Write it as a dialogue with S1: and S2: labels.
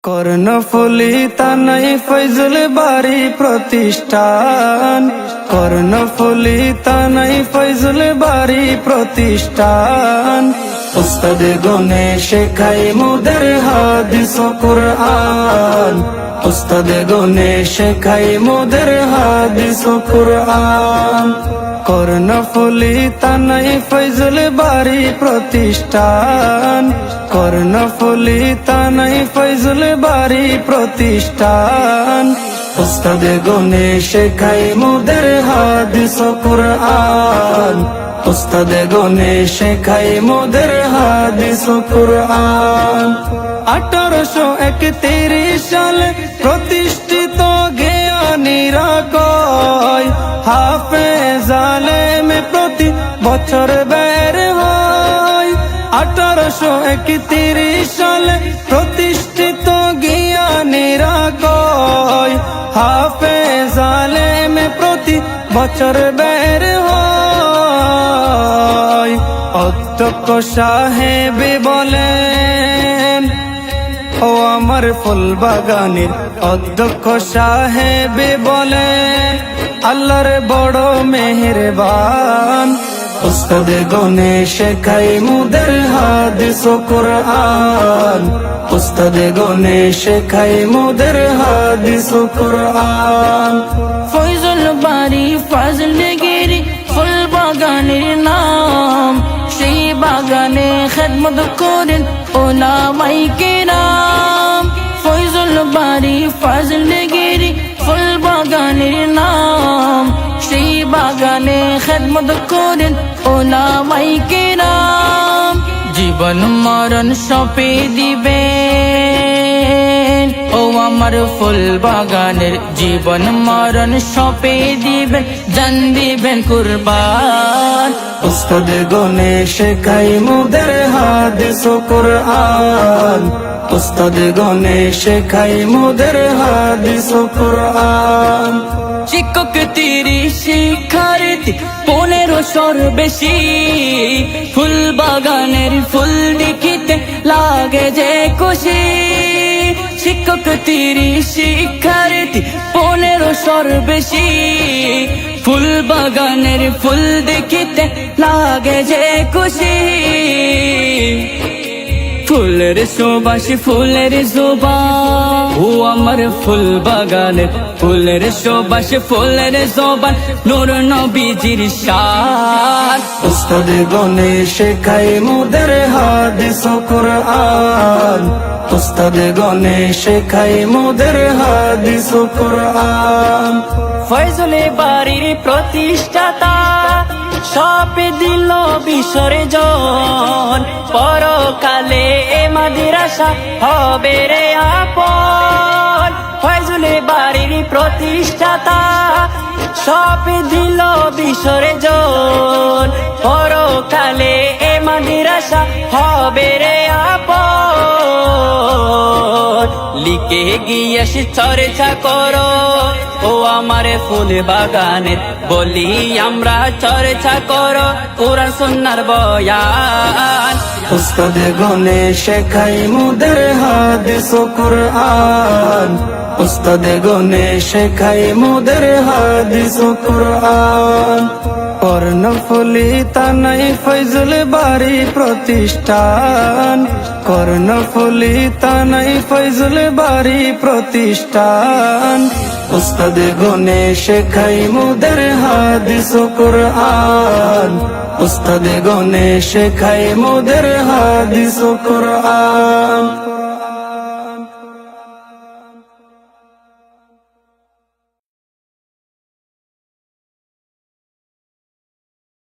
S1: কর্ণফুলী তানাই ফয়জুল বাড়ি প্রতিষ্ঠান, কর্ণফুলী তানাই ফয়জুল বাড়ি প্রতিষ্ঠান। উস্তাদ গনে শেখাই মোদের হাদিস ও কুরআন, উস্তাদ গনে শেখাই মোদের হাদিস ও কুরআন। কর্ণফুলী তানাই ফয়জুল বাড়ি প্রতিষ্ঠান, কর্ণফুলী তানাই ফয়জুল বাড়ি প্রতিষ্ঠান। উস্তাদ গনে শেখাই মোদের হাদিস ও কুরআন, উস্তাদ গনে শেখাই মোদের হাদিস ও কুরআন। 1831 সালে প্রতিষ্ঠিত জ্ঞানীরা কয়, হাফেজ আলেম প্রতি বছর বের হয়। 1831 সালে প্রতিষ্ঠিত জ্ঞানীরা কয়, হাফেজ আলেম প্রতি বছর বের হয়। অধ্যক্ষ সাহেব বলেন, ও আমার ফুল বাগানের অধ্যক্ষ সাহেব বলেন, আল্লাহর বড় মেহেরবান। উস্তাদ গনে শেখাই মোদের হাদিস ও কুরআন, উস্তাদ গনে শেখাই মোদের হাদিস ও কুরআন।
S2: ফয়জুল বাড়ি ফজলগিরি ফুল বাগানের নাম, সেই বাগানে খেদমত করেন উলামায়ে কেরাম। ফয়জুল বাড়ি ফজলগিরি ফুল বাগানের নাম, সেই বাগানে খেদমত করেন উলামায়ে কেরাম। জীবন মরণ সপে দিবেন, ও আমার ফুল বাগানের জীবন মরণ সপে দিবেন, জান দিবেন কুরবান।
S1: উস্তাদ গনে শেখাই মোদের হাদিস ও কুরআন, উস্তাদ গনে শেখাই মোদের হাদিস ও কুরআন।
S2: শিক্ষক তিরি শিক্ষার্থী 1500 বেশি, ফুল বাগানের ফুল দেখিতে লাগে যে খুশি। শিক্ষক তিরি শিক্ষার্থী 1500 বেশি, ফুল বাগানের ফুল দেখিতে লাগে যে খুশি। ফুলের সুবাস ফুলের জোবান, ও আমার ফুল বাগানের ফুলের সুবাস ফুলের জোবান, নূর নবীজির শান।
S1: উস্তাদ গনে শেখাই মোদের হাদিস ও কুরআন, উস্তাদ গনে শেখাই মোদের হাদিস ও কুরআন।
S2: ফয়জুল বাড়ির প্রতিষ্ঠাতা সব দিল বিসর্জন, পরকালে এ মাদ্রাসা হবে রে আপন। ফয়জুল বাড়ির প্রতিষ্ঠাতা সব দিল বিসর্জন, পরকালে এ মাদ্রাসা হবে রে আপন। লিখে গিয়ে চর্চা করো, ও আমার ফুল বাগানের বলি আমরা চর্চা করো কোরআন সুন্নাহর বয়ান।
S1: উস্তাদ গনে শেখাই মোদের হাদিস ও কুরআন, উস্তাদ গনে শেখাই মোদের হাদিস ও কুরআন। কর্ণফুলী তানাই ফয়জুল বাড়ি প্রতিষ্ঠান, কর্ণফুলী তানাই ফয়জুল বাড়ি প্রতিষ্ঠান। উস্তাদ গনে শেখাই মোদের হাদিস ও কুরআন, উস্তাদ গনে শেখাই মোদের হাদিস ও কুরআন।